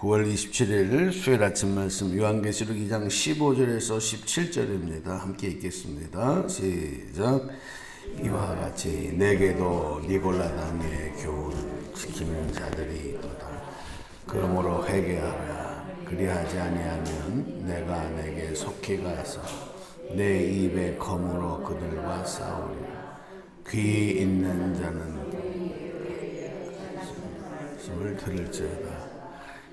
9월 27일 수요일 아침 말씀 요한계시록 2장 15절에서 17절입니다. 함께 읽겠습니다. 시작. 이와 같이 내게도 니골라당의 교훈을 지키는 자들이 있도다. 그러므로 회개하라. 그리하지 아니하면 내가 내게 속히 가서 내 입의 검으로 그들과 싸우리라. 귀 있는 자는 말씀을 들을지어다.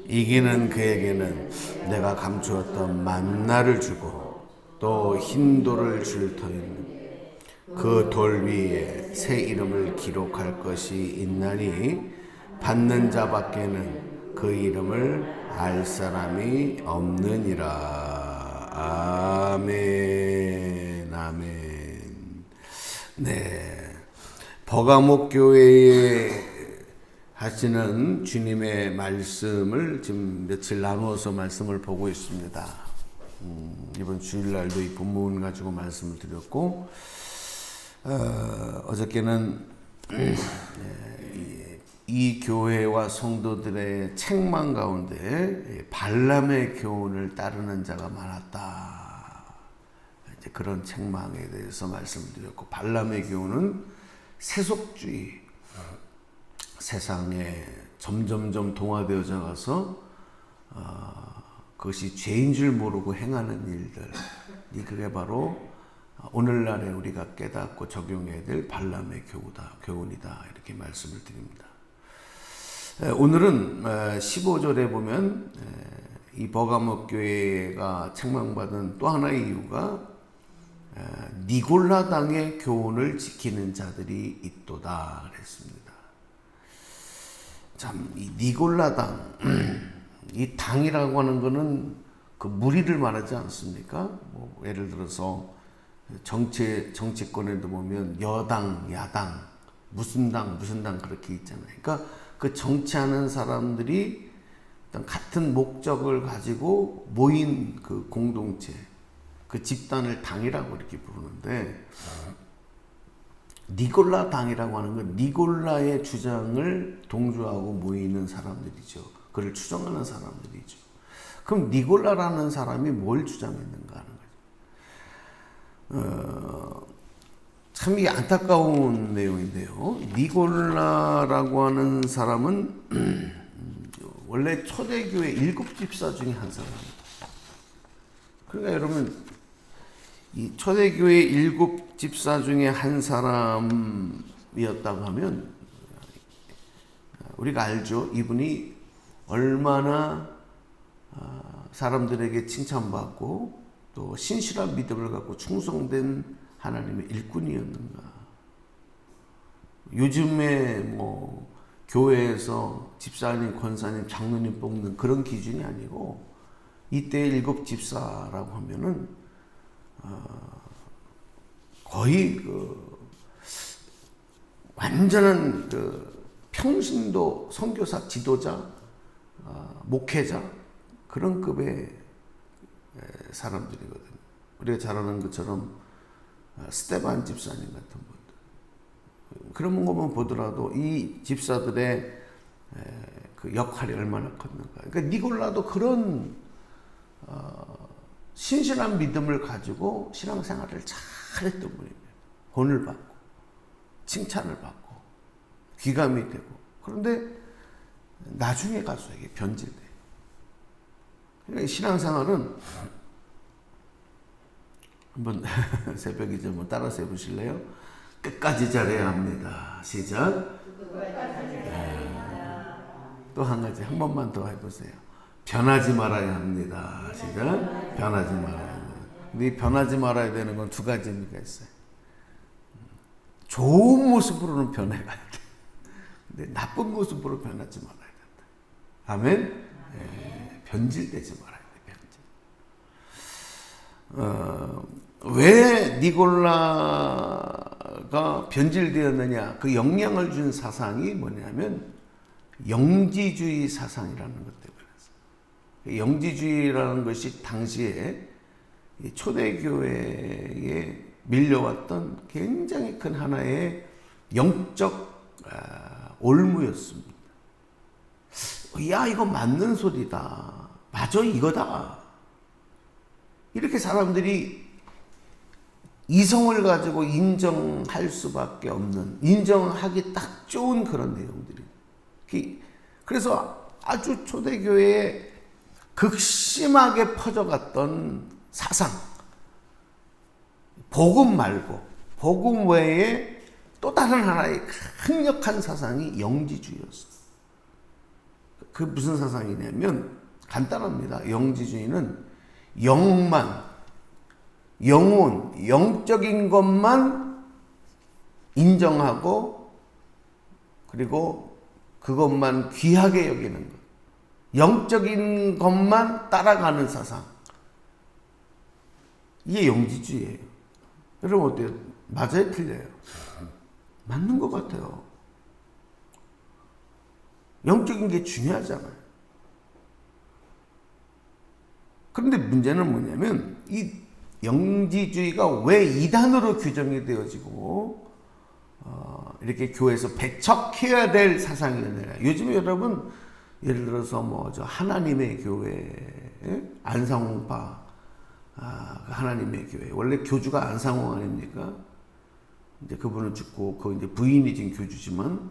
이기는 그에게는 내가 감추었던 만나를 주고 또 흰돌을 줄 터이니 그 돌 위에 새 이름을 기록할 것이 있나니 받는 자밖에는 그 이름을 알 사람이 없느니라. 아멘. 아멘. 네, 버가목 교회에 하시는 주님의 말씀을 지금 며칠 나누어서 말씀을 보고 있습니다. 이번 주일날도 이 본문 가지고 말씀을 드렸고, 어저께는 이 교회와 성도들의 책망 가운데 발람의 교훈을 따르는 자가 많았다. 이제 그런 책망에 대해서 말씀을 드렸고, 발람의 교훈은 세속주의, 세상에 점점점 동화되어져 가서 그것이 죄인 줄 모르고 행하는 일들, 그게 바로 오늘날에 우리가 깨닫고 적용해야 될 발람의 교훈이다, 이렇게 말씀을 드립니다. 오늘은 15절에 보면 이 버가목 교회가 책망받은 또 하나의 이유가 니골라당의 교훈을 지키는 자들이 있도다 그랬습니다. 참, 이 니골라당, 이 당이라고 하는 거는 그 무리를 말하지 않습니까? 뭐 예를 들어서 정치권에도 보면 여당, 야당, 무슨 당 그렇게 있잖아요. 그러니까 그 정치하는 사람들이 같은 목적을 가지고 모인 그 공동체, 그 집단을 당이라고 이렇게 부르는데, 니골라 당이라고 하는 건 니골라의 주장을 동조하고 모이는 사람들이죠. 그를 추종하는 사람들이죠. 그럼 니골라라는 사람이 뭘 주장했는가 하는 거죠. 참 이게 안타까운 내용인데요. 니골라라고 하는 사람은 원래 초대교회 7집사 중에 한 사람입니다. 그러니까 여러분, 이 초대교회 7집사 중에 한 사람이었다고 하면 우리가 알죠. 이분이 얼마나 사람들에게 칭찬받고 또 신실한 믿음을 갖고 충성된 하나님의 일꾼이었는가. 요즘에 뭐 교회에서 집사님, 권사님, 장로님 뽑는 그런 기준이 아니고, 이때 7집사라고 하면은 거의 완전한 평신도 선교사, 지도자, 목회자, 그런 급의 사람들이거든요. 우리가 잘 아는 것처럼 스테반 집사님 같은 분들, 그런 것만 보더라도 이 집사들의 그 역할이 얼마나 컸는가. 그러니까 니골라도 그런 신실한 믿음을 가지고 신앙생활을 잘했던 분입니다. 본을 받고 칭찬을 받고 귀감이 되고, 그런데 나중에 가서 이게 변질돼요. 그러니까 신앙생활은 한번 새벽이죠. 한번 따라서 해보실래요? 끝까지 잘해야 합니다. 시작. 또 한 가지, 한 번만 더 해보세요. 변하지 말아야 합니다. 시작. 변하지 말아야 합니다. 근데 이 변하지 말아야 되는 건 두 가지 의미가 있어요. 좋은 모습으로는 변해가야 돼. 근데 나쁜 모습으로 변하지 말아야 된다. 아멘? 네, 변질되지 말아야 돼. 왜 니골라가 변질되었느냐? 그 영향을 준 사상이 뭐냐면 영지주의 사상이라는 것 때문에. 영지주의라는 것이 당시에 초대교회에 밀려왔던 굉장히 큰 하나의 영적 올무였습니다. 야, 이거 맞는 소리다. 맞아, 이거다. 이렇게 사람들이 이성을 가지고 인정할 수밖에 없는, 인정하기 딱 좋은 그런 내용들이. 그래서 아주 초대교회에 극심하게 퍼져갔던 사상, 복음 말고 복음 외에 또 다른 하나의 강력한 사상이 영지주의였어. 그 무슨 사상이냐면 간단합니다. 영지주의는 영만, 영혼, 영적인 것만 인정하고 그리고 그것만 귀하게 여기는 것. 영적인 것만 따라가는 사상. 이게 영지주의예요. 여러분 어때요? 맞아요? 틀려요? 맞는 것 같아요. 영적인 게 중요하잖아요. 그런데 문제는 뭐냐면 이 영지주의가 왜 이단으로 규정이 되어지고 이렇게 교회에서 배척해야 될 사상이냐. 요즘에 여러분 예를 들어서 뭐 저 하나님의 교회, 안상홍파, 하나님의 교회. 원래 교주가 안상홍 아닙니까? 이제 그분은 죽고 그 이제 부인이 지금 교주지만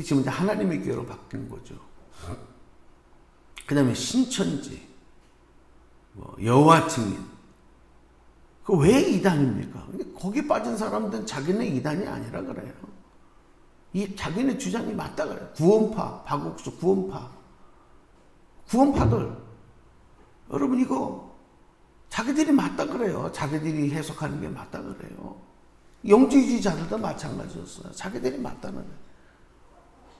지금 이제 하나님의 교회로 바뀐 거죠. 그다음에 신천지, 뭐 여호와 증인. 그 왜 이단입니까? 거기 빠진 사람들은 자기네 이단이 아니라 그래요. 이 자기네 주장이 맞다 그래요. 구원파, 박옥수 구원파들. 여러분 이거 자기들이 맞다 그래요. 자기들이 해석하는 게 맞다 그래요. 영지주의자들도 마찬가지였어요. 자기들이 맞다는 거예요.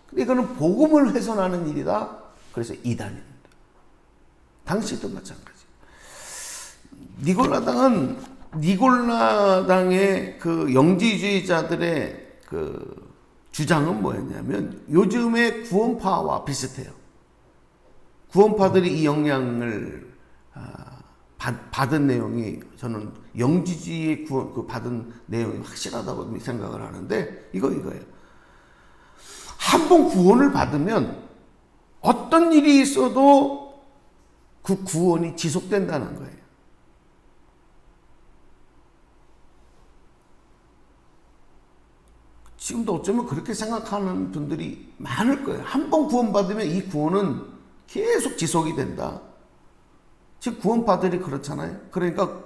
근데 이거는 복음을 훼손하는 일이다. 그래서 이단입니다. 당시도 마찬가지. 니골라당의 그 영지주의자들의 그 주장은 뭐였냐면 요즘의 구원파와 비슷해요. 구원파들이 이 영향을 받은 내용이 저는 영지주의의 그 받은 내용이 확실하다고 생각을 하는데 이거예요. 한 번 구원을 받으면 어떤 일이 있어도 그 구원이 지속된다는 거예요. 지금도 어쩌면 그렇게 생각하는 분들이 많을 거예요. 한 번 구원받으면 이 구원은 계속 지속이 된다. 지금 구원파들이 그렇잖아요. 그러니까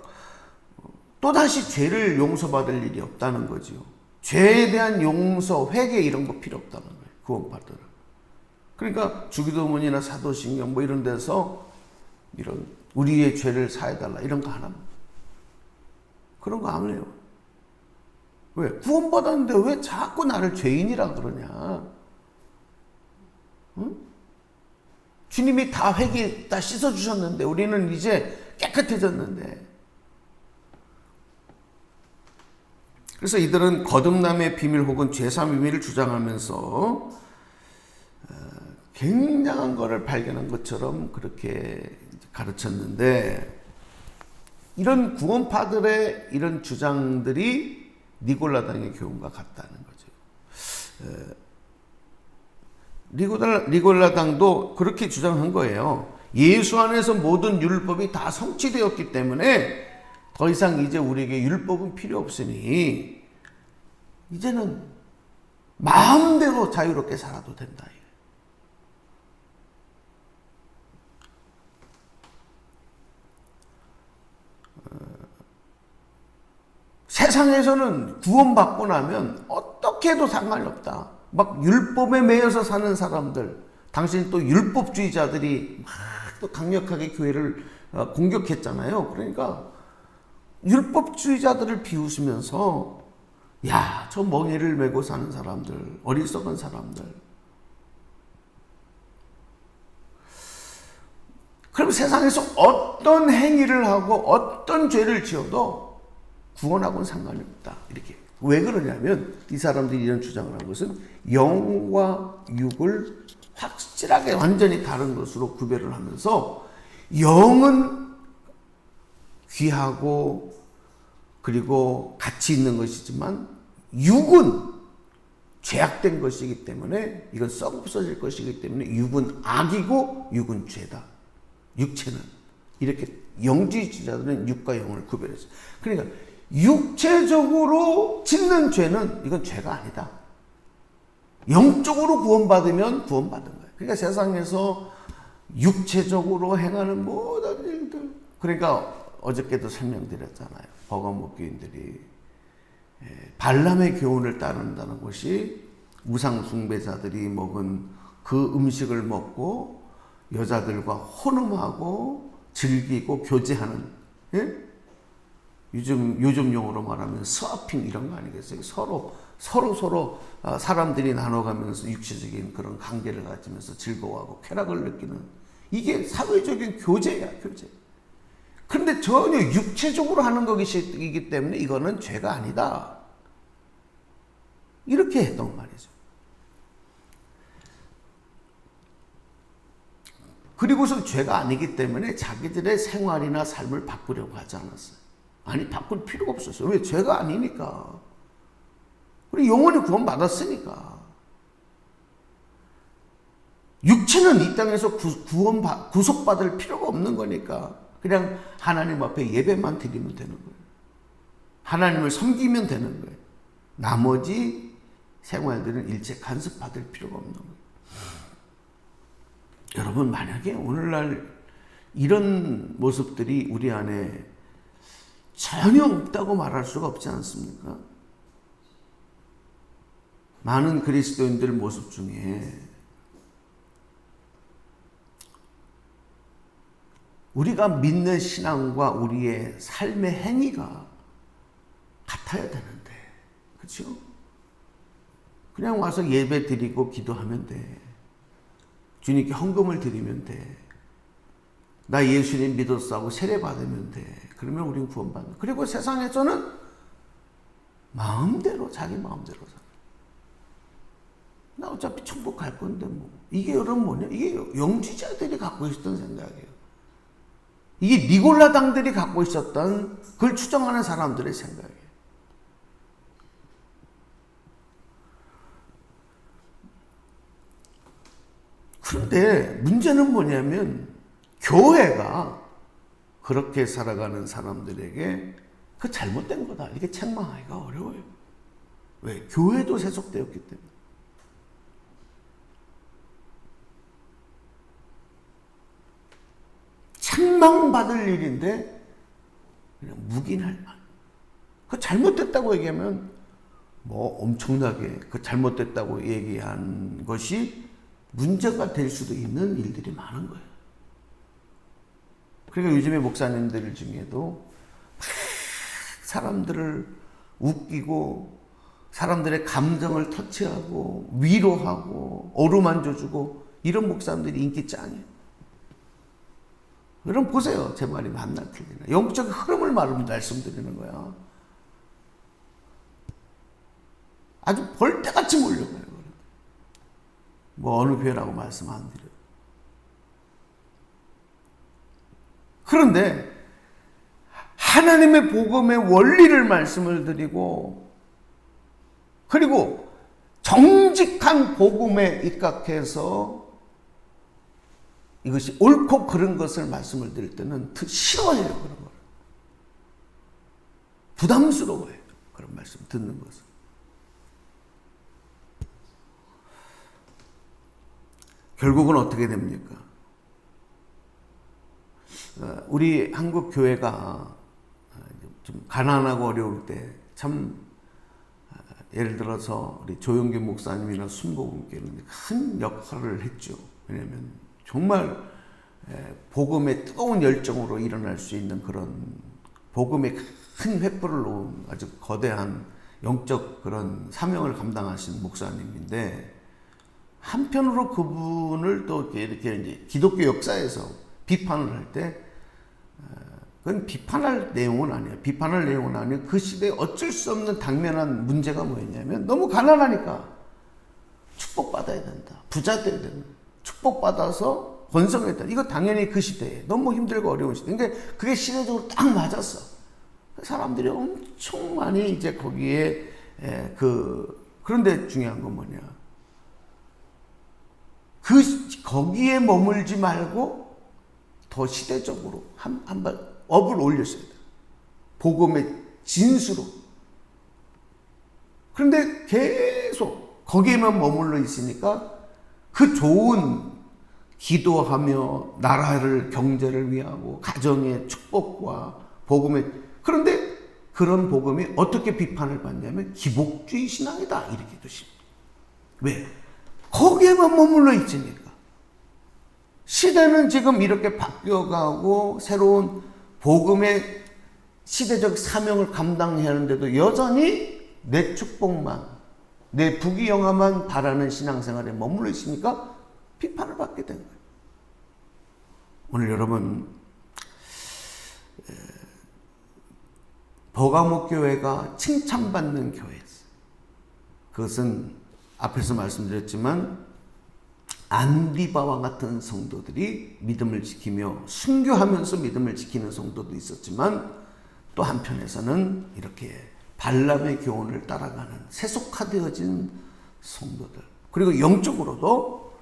또다시 죄를 용서받을 일이 없다는 거죠. 죄에 대한 용서, 회개 이런 거 필요 없다는 거예요. 구원파들은. 그러니까 주기도문이나 사도신경 뭐 이런 데서 이런 우리의 죄를 사해달라 이런 거 안 합니다. 그런 거 안 해요. 왜? 구원받았는데 왜 자꾸 나를 죄인이라 그러냐? 응? 주님이 다 회개 다 씻어주셨는데 우리는 이제 깨끗해졌는데. 그래서 이들은 거듭남의 비밀 혹은 죄사함의 비밀을 주장하면서 굉장한 것을 발견한 것처럼 그렇게 가르쳤는데 이런 구원파들의 이런 주장들이 니골라당의 교훈과 같다는 거죠. 니골라당도 그렇게 주장한 거예요. 예수 안에서 모든 율법이 다 성취되었기 때문에 더 이상 이제 우리에게 율법은 필요 없으니 이제는 마음대로 자유롭게 살아도 된다. 세상에서는 구원받고 나면 어떻게 해도 상관이 없다. 막 율법에 매여서 사는 사람들, 당신 또 율법주의자들이 막 또 강력하게 교회를 공격했잖아요. 그러니까 율법주의자들을 비웃으면서 야, 저 멍에를 메고 사는 사람들, 어리석은 사람들. 그럼 세상에서 어떤 행위를 하고 어떤 죄를 지어도 구원하고는 상관이 없다. 이렇게. 왜 그러냐면 이 사람들이 이런 주장을 한 것은 영과 육을 확실하게 완전히 다른 것으로 구별을 하면서 영은 귀하고 그리고 가치 있는 것이지만 육은 죄악된 것이기 때문에 이건 썩 없어질 것이기 때문에 육은 악이고 육은 죄다. 육체는 이렇게 영지주의자들은 육과 영을 구별했어요. 그러니까 육체적으로 짓는 죄는 이건 죄가 아니다. 영적으로 구원받으면 구원받은 거예요. 그러니까 세상에서 육체적으로 행하는 모든 일들, 그러니까 어저께도 설명드렸잖아요. 버거모 교인들이 발람의 교훈을 따른다는 것이 우상 숭배자들이 먹은 그 음식을 먹고 여자들과 혼음하고 즐기고 교제하는, 예? 요즘 용어로 말하면 서핑 이런 거 아니겠어요? 서로 사람들이 나눠가면서 육체적인 그런 관계를 가지면서 즐거워하고 쾌락을 느끼는, 이게 사회적인 교제야, 교제. 그런데 전혀 육체적으로 하는 것이기 때문에 이거는 죄가 아니다. 이렇게 했던 말이죠. 그리고서 죄가 아니기 때문에 자기들의 생활이나 삶을 바꾸려고 하지 않았어요. 아니, 바꿀 필요가 없었어요. 왜? 죄가 아니니까. 우리 영원히 구원받았으니까. 육체는 이 땅에서 구속받을 필요가 없는 거니까 그냥 하나님 앞에 예배만 드리면 되는 거예요. 하나님을 섬기면 되는 거예요. 나머지 생활들은 일체 간섭받을 필요가 없는 거예요. 여러분, 만약에 오늘날 이런 모습들이 우리 안에 전혀 없다고 말할 수가 없지 않습니까? 많은 그리스도인들 모습 중에 우리가 믿는 신앙과 우리의 삶의 행위가 같아야 되는데, 그렇죠? 그냥 와서 예배 드리고 기도하면 돼. 주님께 헌금을 드리면 돼. 나 예수님 믿었어 하고 세례 받으면 돼. 그러면 우리는 구원받는. 그리고 세상에서는 마음대로, 자기 마음대로 살아. 나 어차피 천국 갈 건데 뭐. 이게 여러분 뭐냐? 이게 영지자들이 갖고 있었던 생각이에요. 이게 니골라당들이 갖고 있었던, 그걸 추정하는 사람들의 생각이에요. 그런데 문제는 뭐냐면 교회가 그렇게 살아가는 사람들에게 그 잘못된 거다, 이렇게 책망하기가 어려워요. 왜? 교회도 세속되었기 때문에. 책망받을 일인데 그냥 묵인할 만. 그 잘못됐다고 얘기하면 뭐 엄청나게 그 잘못됐다고 얘기한 것이 문제가 될 수도 있는 일들이 많은 거예요. 그러니까 요즘에 목사님들 중에도 사람들을 웃기고 사람들의 감정을 터치하고 위로하고 어루만져주고 이런 목사님들이 인기 짱이에요. 여러분 보세요. 제 말이 맞나 틀리나. 영적 흐름을 말씀드리는 거야. 아주 벌떼같이 몰려가요. 뭐 어느 교회라고 말씀 안 드려요. 그런데 하나님의 복음의 원리를 말씀을 드리고, 그리고 정직한 복음에 입각해서 이것이 옳고 그른 것을 말씀을 드릴 때는 싫어해요. 그런 걸. 부담스러워해요. 그런 말씀 듣는 것을. 결국은 어떻게 됩니까? 우리 한국 교회가 좀 가난하고 어려울 때 참, 예를 들어서 우리 조용기 목사님이나 순복음교회는 큰 역할을 했죠. 왜냐하면 정말 복음의 뜨거운 열정으로 일어날 수 있는 그런 복음의 큰 횃불을 놓은 아주 거대한 영적 그런 사명을 감당하신 목사님인데, 한편으로 그분을 또 이렇게 이제 기독교 역사에서 비판을 할 때, 그건 비판할 내용은 아니에요. 비판할 내용은 아니에요. 그 시대에 어쩔 수 없는 당면한 문제가 뭐였냐면 너무 가난하니까 축복받아야 된다. 부자 돼야 된다. 축복받아서 번성했다. 이거 당연히 그 시대에 너무 힘들고 어려운 시대. 그러니까 그게 시대적으로 딱 맞았어. 사람들이 엄청 많이 이제 거기에 그 그런데 중요한 건 뭐냐? 거기에 머물지 말고 더 시대적으로 한발 업을 올렸어야 돼. 복음의 진수로. 그런데 계속 거기에만 머물러 있으니까 그 좋은 기도하며 나라를 경제를 위하고 가정의 축복과 복음의, 그런데 그런 복음이 어떻게 비판을 받냐면 기복주의 신앙이다 이렇게 두십니다. 왜? 거기에만 머물러 있으니까. 시대는 지금 이렇게 바뀌어가고 새로운 복음의 시대적 사명을 감당해야 하는데도 여전히 내 축복만, 내 부귀영화만 바라는 신앙생활에 머물러 있으니까 비판을 받게 된 거예요. 오늘 여러분, 버가모 교회가 칭찬받는 교회였어요. 그것은 앞에서 말씀드렸지만 안디바와 같은 성도들이 믿음을 지키며 순교하면서 믿음을 지키는 성도도 있었지만, 또 한편에서는 이렇게 발람의 교훈을 따라가는 세속화되어진 성도들, 그리고 영적으로도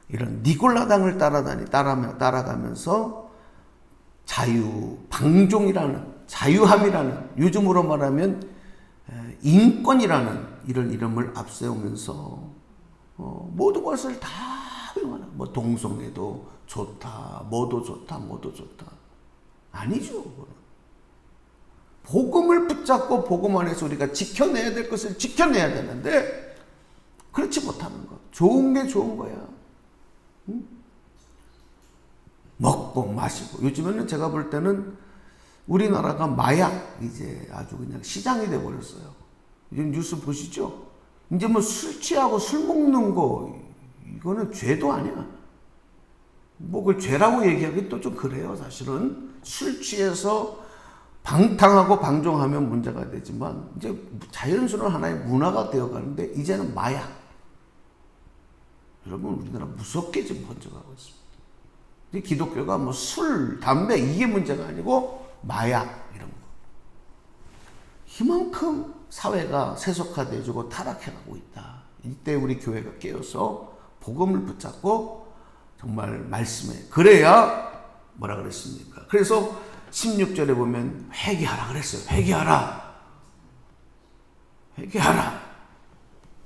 이런 니골라당을 따라가면서 자유함이라는, 요즘으로 말하면 인권이라는 이런 이름을 앞세우면서 모든 것을 다 허용하는, 뭐 동성애도 좋다, 뭐도 좋다. 아니죠. 복음을 붙잡고 복음 안에서 우리가 지켜내야 될 것을 지켜내야 되는데 그렇지 못하는 거. 좋은 게 좋은 거야. 응? 먹고 마시고. 요즘에는 제가 볼 때는 우리나라가 마약 이제 아주 그냥 시장이 돼버렸어요. 요즘 뉴스 보시죠? 이제 뭐 술 취하고 술 먹는 거, 이거는 죄도 아니야. 뭐 그걸 죄라고 얘기하기 또 좀 그래요. 사실은 술 취해서 방탕하고 방종하면 문제가 되지만 이제 자연스러운 하나의 문화가 되어가는데 이제는 마약. 여러분, 우리나라 무섭게 지금 번져가고 있습니다. 기독교가 뭐 술, 담배 이게 문제가 아니고 마약 이런 거. 이만큼 사회가 세속화되어지고 타락해가고 있다. 이때 우리 교회가 깨어서 복음을 붙잡고 정말 말씀에, 그래야 뭐라 그랬습니까? 그래서 16절에 보면 회개하라 그랬어요. 회개하라.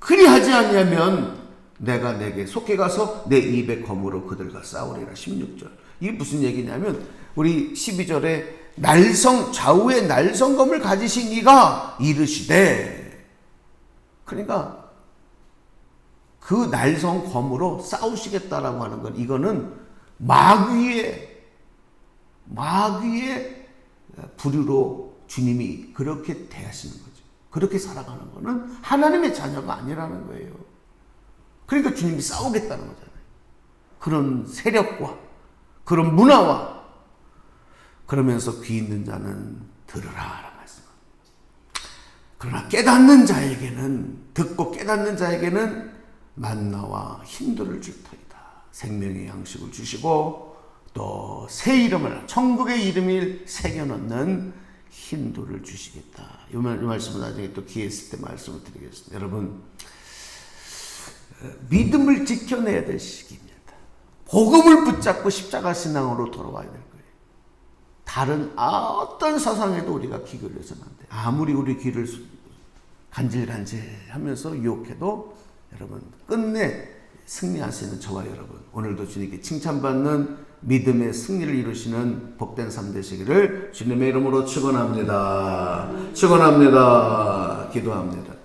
그리하지 않냐면 내가 내게 속해 가서 내 입의 검으로 그들과 싸우리라. 16절. 이게 무슨 얘기냐면 우리 12절에 좌우의 날성검을 가지신 이가 이르시되, 그러니까 그 날성검으로 싸우시겠다라고 하는 건, 이거는 마귀의 부류로 주님이 그렇게 대하시는 거죠. 그렇게 살아가는 거는 하나님의 자녀가 아니라는 거예요. 그러니까 주님이 싸우겠다는 거잖아요. 그런 세력과 그런 문화와. 그러면서 귀 있는 자는 들으라 라는 말씀입니다. 그러나 듣고 깨닫는 자에게는 만나와 힌도를 줄 터이다. 생명의 양식을 주시고 또 새 이름을, 천국의 이름을 새겨넣는 힌도를 주시겠다. 이 말씀은 나중에 또 기회 있을 때 말씀을 드리겠습니다. 여러분, 믿음을 지켜내야 될 시기입니다. 복음을 붙잡고 십자가 신앙으로 돌아와야 될 거예요. 다른 어떤 사상에도 우리가 귀 걸려서는 안 돼. 아무리 우리 귀를 간질간질하면서 유혹해도 여러분 끝내 승리할 수 있는 저와 여러분, 오늘도 주님께 칭찬받는 믿음의 승리를 이루시는 복된 삶 되시기를 주님의 이름으로 축원합니다. 기도합니다.